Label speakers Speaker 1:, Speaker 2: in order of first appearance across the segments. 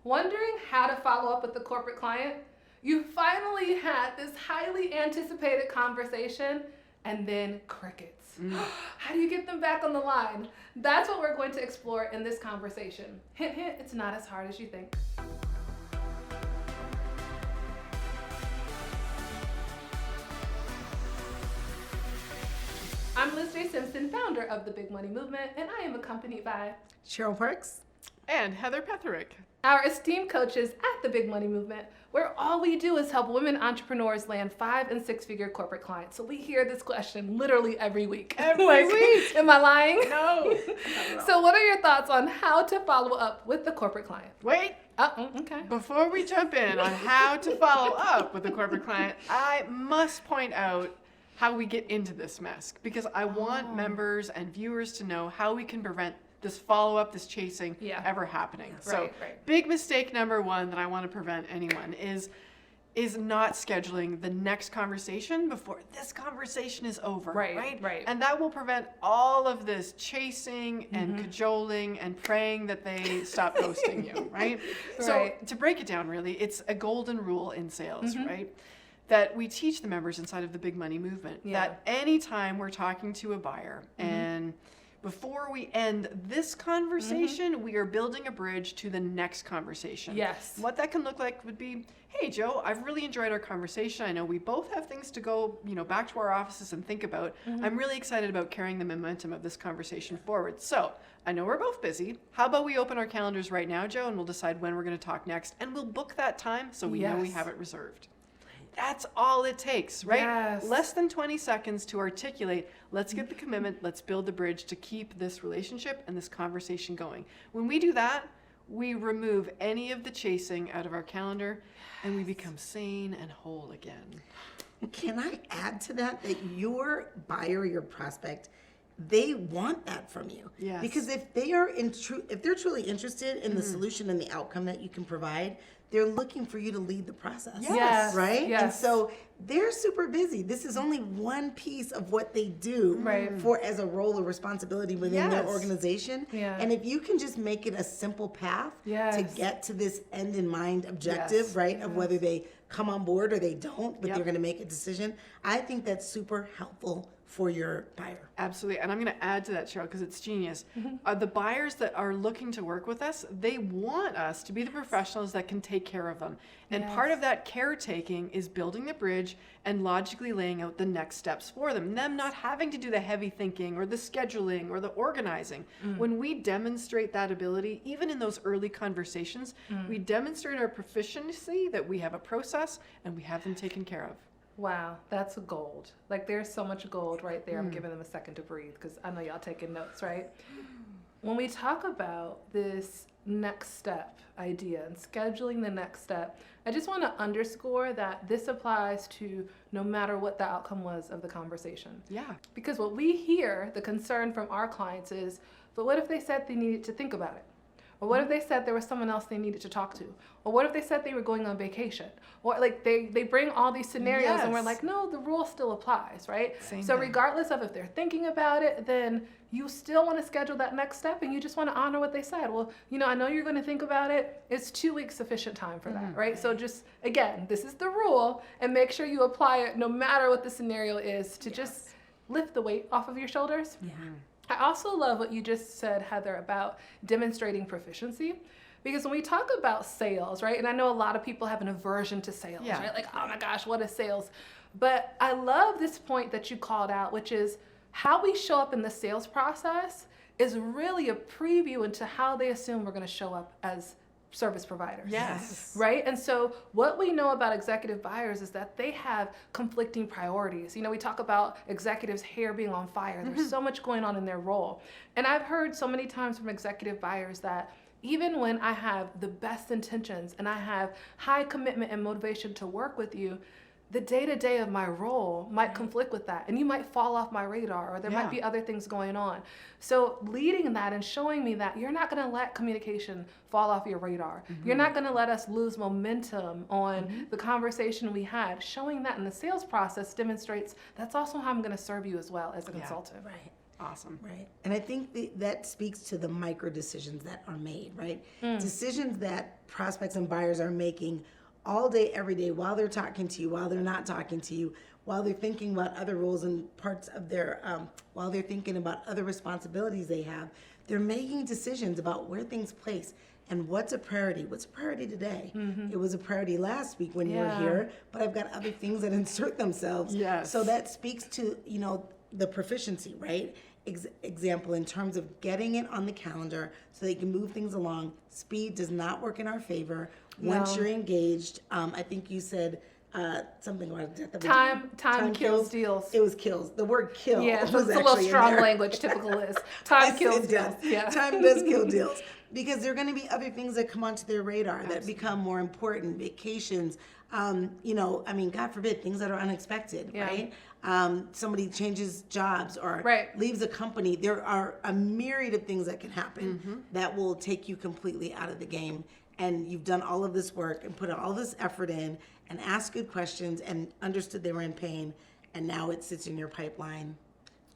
Speaker 1: Wondering how to follow up with the corporate client? You finally had this highly anticipated conversation and then crickets. How do you get them back on the line? That's what we're going to explore in this conversation. Hint, hint, it's not as hard as you think. I'm LizJSimpson, founder of the Big Money Movement, and I am accompanied by
Speaker 2: Cheryl Parks
Speaker 3: and Heather Petherick,
Speaker 1: our esteemed coaches at the Big Money Movement, where all we do is help women entrepreneurs land 5- and 6-figure corporate clients. So we hear this question literally every week.
Speaker 3: Every week.
Speaker 1: Am I lying?
Speaker 3: No.
Speaker 1: So what are your thoughts on how to follow up with the corporate client?
Speaker 3: Wait.
Speaker 1: Okay.
Speaker 3: Before we jump in on how to follow up with a corporate client, I must point out how we get into this mess, because I want members and viewers to know how we can prevent this follow-up, this chasing ever happening.
Speaker 1: Right.
Speaker 3: Big mistake number one that I want to prevent anyone is not scheduling the next conversation before this conversation is over.
Speaker 1: Right.
Speaker 3: And that will prevent all of this chasing and cajoling and praying that they stop ghosting you, right? So to break it down, really, it's a golden rule in sales, right? That we teach the members inside of the Big Money Movement that anytime we're talking to a buyer and before we end this conversation, we are building a bridge to the next conversation.
Speaker 1: Yes.
Speaker 3: What that can look like would be, hey, Joe, I've really enjoyed our conversation. I know we both have things to go, back to our offices and think about. I'm really excited about carrying the momentum of this conversation forward. So I know we're both busy. How about we open our calendars right now, Joe, and we'll decide when we're going to talk next, and we'll book that time so we know we have it reserved. That's all it takes, right?
Speaker 1: Yes.
Speaker 3: Less than 20 seconds to articulate, let's get the commitment, let's build the bridge to keep this relationship and this conversation going. When we do that, we remove any of the chasing out of our calendar and we become sane and whole again.
Speaker 2: Can I add to that your buyer, your prospect, they want that from you?
Speaker 3: Yes.
Speaker 2: Because if they're truly interested in the solution and the outcome that you can provide, they're looking for you to lead the process.
Speaker 1: Yes.
Speaker 2: Right?
Speaker 1: Yes.
Speaker 2: And so they're super busy. This is only one piece of what they do for as a role or responsibility within their organization.
Speaker 1: Yeah.
Speaker 2: And if you can just make it a simple path to get to this end in mind objective, right, of whether they come on board or they don't, but they're going to make a decision, I think that's super helpful for your buyer.
Speaker 3: Absolutely. And I'm going to add to that, Cheryl, because it's genius. The buyers that are looking to work with us, they want us to be the professionals that can take care of them. And part of that caretaking is building the bridge and logically laying out the next steps for them. Them not having to do the heavy thinking or the scheduling or the organizing. When we demonstrate that ability, even in those early conversations, we demonstrate our proficiency, that we have a process and we have them taken care of.
Speaker 1: Wow, that's gold. Like, there's so much gold right there. I'm giving them a second to breathe because I know y'all taking notes, right? When we talk about this next step idea and scheduling the next step, I just want to underscore that this applies to no matter what the outcome was of the conversation.
Speaker 3: Yeah.
Speaker 1: Because what we hear, the concern from our clients is, but what if they said they needed to think about it? Or what if they said there was someone else they needed to talk to? Or what if they said they were going on vacation? Or like they bring all these scenarios and we're like, no, the rule still applies, right? So regardless of if they're thinking about it, then you still want to schedule that next step and you just want to honor what they said. Well, I know you're going to think about it. It's 2 weeks sufficient time for that, right? So just, again, this is the rule, and make sure you apply it no matter what the scenario is to just lift the weight off of your shoulders.
Speaker 2: Yeah.
Speaker 1: I also love what you just said, Heather, about demonstrating proficiency. Because when we talk about sales, right, and I know a lot of people have an aversion to sales, right? Like, oh my gosh, what is sales? But I love this point that you called out, which is how we show up in the sales process is really a preview into how they assume we're going to show up as service providers.
Speaker 3: Yes.
Speaker 1: Right? And so what we know about executive buyers is that they have conflicting priorities. We talk about executives' hair being on fire. There's so much going on in their role. And I've heard so many times from executive buyers that even when I have the best intentions and I have high commitment and motivation to work with you, the day-to-day of my role might conflict with that, and you might fall off my radar, or there might be other things going on. So leading that and showing me that you're not going to let communication fall off your radar. You're not going to let us lose momentum on the conversation we had. Showing that in the sales process demonstrates that's also how I'm going to serve you as well as a consultant.
Speaker 2: Right.
Speaker 3: Awesome.
Speaker 2: Right. And I think that speaks to the micro decisions that are made, right? Decisions that prospects and buyers are making all day, every day, while they're talking to you, while they're not talking to you, while they're thinking about other roles and parts of their, while they're thinking about other responsibilities they have, they're making decisions about where things place and what's a priority. What's a priority today? It was a priority last week when you were here, but I've got other things that insert themselves.
Speaker 3: Yes.
Speaker 2: So that speaks to, the proficiency, right? Example, in terms of getting it on the calendar so they can move things along. Speed does not work in our favor. Once you're engaged, I think you said something about death of
Speaker 1: time kills deals.
Speaker 2: It was kills. The word kill.
Speaker 1: Yeah, it's
Speaker 2: was
Speaker 1: a little
Speaker 2: actually in
Speaker 1: strong
Speaker 2: there.
Speaker 1: language, typical Liz. Time kills deals. Yeah.
Speaker 2: Time does kill deals. Because there are going to be other things that come onto their radar that become more important. Vacations, God forbid, things that are unexpected, right? Somebody changes jobs or leaves a company. There are a myriad of things that can happen that will take you completely out of the game. And you've done all of this work and put all this effort in and asked good questions and understood they were in pain. And now it sits in your pipeline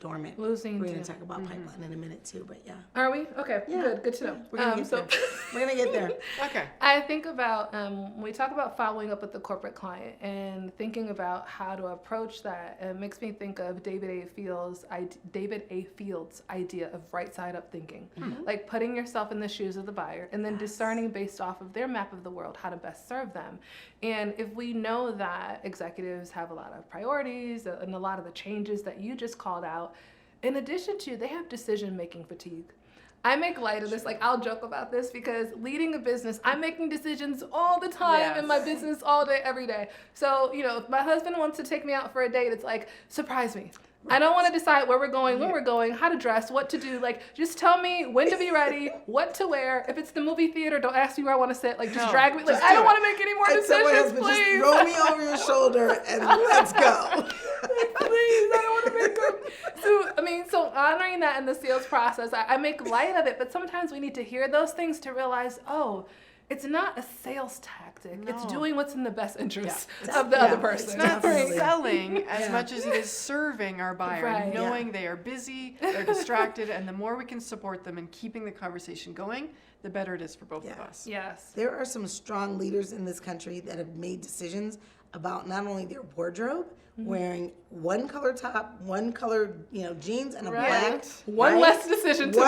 Speaker 2: dormant.
Speaker 1: Losing.
Speaker 2: We're going to talk about pipeline in a minute too, but yeah.
Speaker 1: Are we? Okay, good to know.
Speaker 2: We're going to get there. We're going to get there.
Speaker 3: Okay.
Speaker 1: I think about, when we talk about following up with the corporate client and thinking about how to approach that, it makes me think of David A. Field's idea of right side up thinking. Like putting yourself in the shoes of the buyer and then discerning based off of their map of the world how to best serve them. And if we know that executives have a lot of priorities and a lot of the changes that you just called out, in addition to, they have decision-making fatigue. I make light of this, like I'll joke about this because leading a business, I'm making decisions all the time in my business all day, every day. So, if my husband wants to take me out for a date, it's like, surprise me. I don't want to decide where we're going, when we're going, how to dress, what to do. Like, just tell me when to be ready, what to wear. If it's the movie theater, don't ask me where I want to sit. Like, just drag me. Like, I don't want to make any more decisions, please.
Speaker 2: Just throw me over your shoulder and let's go.
Speaker 1: Please, I don't want to make them. So honoring that in the sales process, I make light of it. But sometimes we need to hear those things to realize, it's not a sales tactic. No. It's doing what's in the best interest of the other person.
Speaker 3: It's not selling as much as it is serving our buyer, knowing they are busy, they're distracted, and the more we can support them in keeping the conversation going, the better it is for both of us.
Speaker 1: Yes.
Speaker 2: There are some strong leaders in this country that have made decisions about not only their wardrobe, wearing one color top, one color, jeans, and a black.
Speaker 1: One less decision to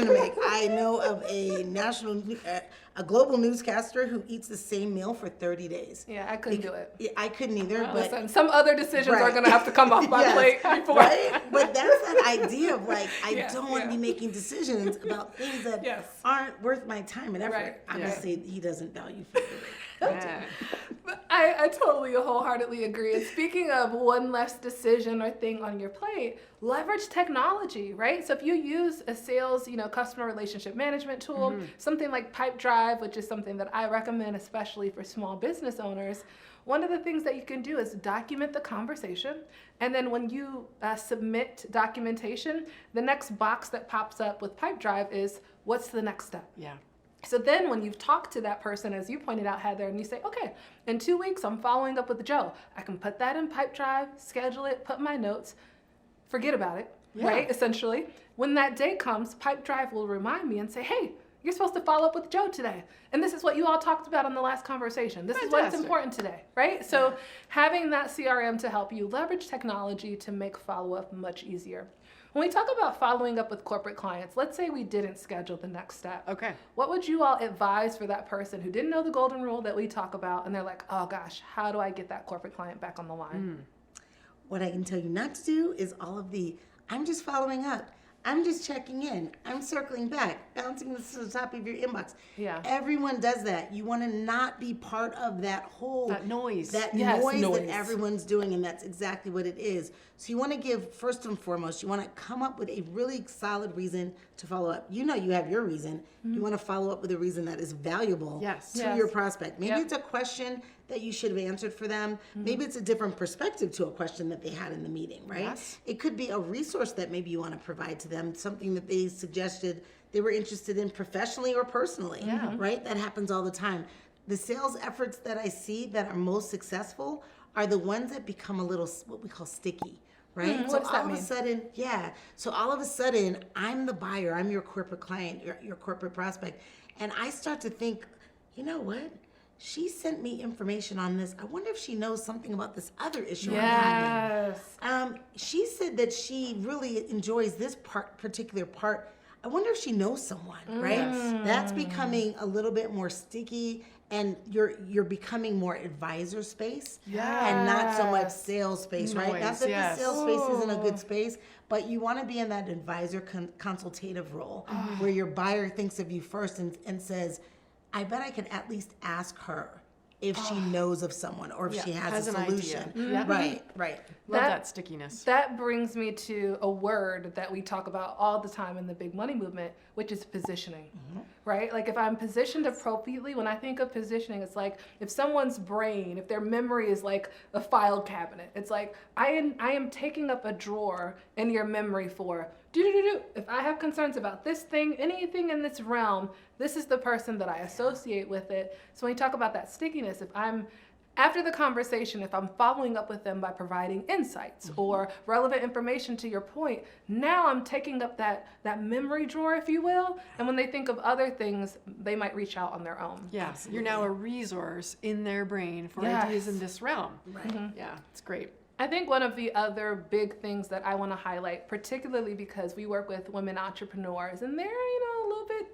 Speaker 1: make.
Speaker 2: I know of a global newscaster who eats the same meal for 30 days.
Speaker 1: Yeah, I couldn't do it.
Speaker 2: Yeah, I couldn't either.
Speaker 1: Well,
Speaker 2: but
Speaker 1: listen, some other decisions are going to have to come off my plate before.
Speaker 2: Right? But that's that idea of like, I don't want to be making decisions about things that aren't worth my time and effort.
Speaker 1: Right.
Speaker 2: Obviously, he doesn't value food.
Speaker 1: But I totally wholeheartedly agree. And speaking of one less decision or thing on your plate, leverage technology, right? So if you use a sales, customer relationship management tool, something like Pipedrive, which is something that I recommend, especially for small business owners, one of the things that you can do is document the conversation. And then when you submit documentation, the next box that pops up with Pipedrive is, what's the next step?
Speaker 3: Yeah.
Speaker 1: So then when you've talked to that person, as you pointed out, Heather, and you say, okay, in 2 weeks, I'm following up with Joe. I can put that in Pipedrive, schedule it, put my notes, forget about it, right, essentially. When that day comes, Pipedrive will remind me and say, hey, you're supposed to follow up with Joe today. And this is what you all talked about in the last conversation. This is what's important today, right? So having that CRM to help you leverage technology to make follow-up much easier. When we talk about following up with corporate clients, let's say we didn't schedule the next step.
Speaker 3: Okay.
Speaker 1: What would you all advise for that person who didn't know the golden rule that we talk about and they're like, oh gosh, how do I get that corporate client back on the line?
Speaker 2: What I can tell you not to do is all of the, I'm just following up. I'm just checking in. I'm circling back, bouncing this to the top of your inbox.
Speaker 1: Yeah.
Speaker 2: Everyone does that. You want to not be part of that whole
Speaker 3: noise.
Speaker 2: That noise that everyone's doing, and that's exactly what it is. So you want to give, first and foremost, you want to come up with a really solid reason to follow up. You have your reason. You want to follow up with a reason that is valuable to your prospect. Maybe it's a question that you should have answered for them. Maybe it's a different perspective to a question that they had in the meeting, right?
Speaker 3: Yes.
Speaker 2: It could be a resource that maybe you want to provide to them, something that they suggested they were interested in professionally or personally, right? That happens all the time. The sales efforts that I see that are most successful are the ones that become a little, what we call sticky, right?
Speaker 1: What does that mean?
Speaker 2: So all of a sudden, I'm the buyer, I'm your corporate client, your corporate prospect, and I start to think, you know what? She sent me information on this. I wonder if she knows something about this other issue I'm having. She said that she really enjoys this particular part. I wonder if she knows someone, right? That's becoming a little bit more sticky, and you're becoming more advisor space and not so much sales space, right? Not that the sales space isn't a good space, but you want to be in that advisor consultative role where your buyer thinks of you first and says, I bet I could at least ask her if she knows of someone or if she has a solution. Right.
Speaker 3: Love that stickiness.
Speaker 1: That brings me to a word that we talk about all the time in the big money movement, which is positioning, right? Like if I'm positioned appropriately, when I think of positioning, it's like if someone's brain, if their memory is like a file cabinet, it's like I am taking up a drawer in your memory for if I have concerns about this thing, anything in this realm, this is the person that I associate with it. So when you talk about that stickiness, if I'm after the conversation, if I'm following up with them by providing insights or relevant information to your point, now I'm taking up that memory drawer, if you will. And when they think of other things, they might reach out on their own.
Speaker 3: Yeah, you're now a resource in their brain for ideas in this realm. Yeah, it's great.
Speaker 1: I think one of the other big things that I want to highlight, particularly because we work with women entrepreneurs, and they're, a little bit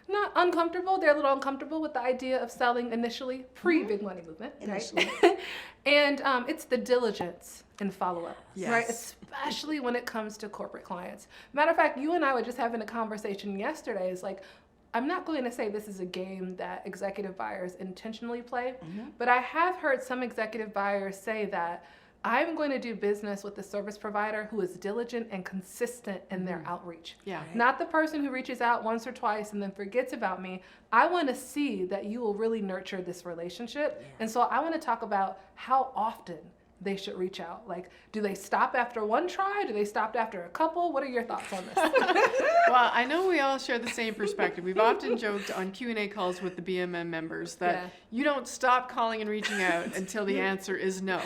Speaker 1: not uncomfortable. They're a little uncomfortable with the idea of selling initially, pre-big money movement, right? And it's the diligence and follow-up, right? Especially when it comes to corporate clients. Matter of fact, you and I were just having a conversation yesterday. It's like, I'm not going to say this is a game that executive buyers intentionally play, but I have heard some executive buyers say that I'm going to do business with the service provider who is diligent and consistent in their outreach. Not the person who reaches out once or twice and then forgets about me. I want to see that you will really nurture this relationship. And so I want to talk about how often they should reach out. Like, do they stop after one try? Do they stop after a couple? What are your thoughts on this?
Speaker 3: Well, I know we all share the same perspective. We've often joked on Q&A calls with the BMM members that you don't stop calling and reaching out until the answer is no.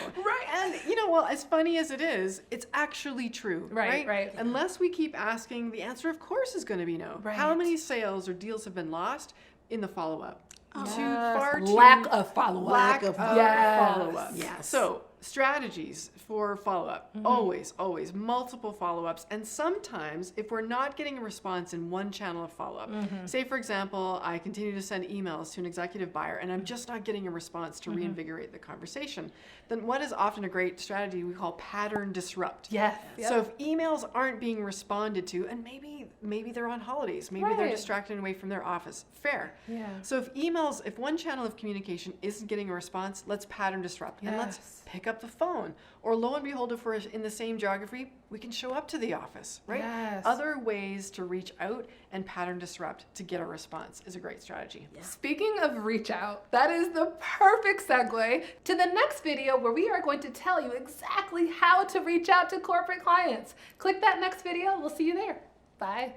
Speaker 3: And, well, as funny as it is, it's actually true. Right. Unless we keep asking, the answer, of course, is going to be no. How many sales or deals have been lost in the follow-up?
Speaker 1: Lack of follow-up.
Speaker 3: Lack of follow-up.
Speaker 2: Yes.
Speaker 3: So strategies for follow-up. Always multiple follow-ups. And sometimes if we're not getting a response in one channel of follow-up, say for example, I continue to send emails to an executive buyer and I'm just not getting a response to reinvigorate the conversation, then what is often a great strategy we call pattern disrupt. So if emails aren't being responded to, and maybe they're on holidays, maybe they're distracted away from their office, fair. So if one channel of communication isn't getting a response, let's pattern disrupt and let's pick up the phone. Or lo and behold, if we're in the same geography, we can show up to the office, right? Other ways to reach out and pattern disrupt to get a response is a great strategy.
Speaker 1: Speaking of reach out, that is the perfect segue to the next video where we are going to tell you exactly how to reach out to corporate clients. Click that next video. We'll see you there. Bye.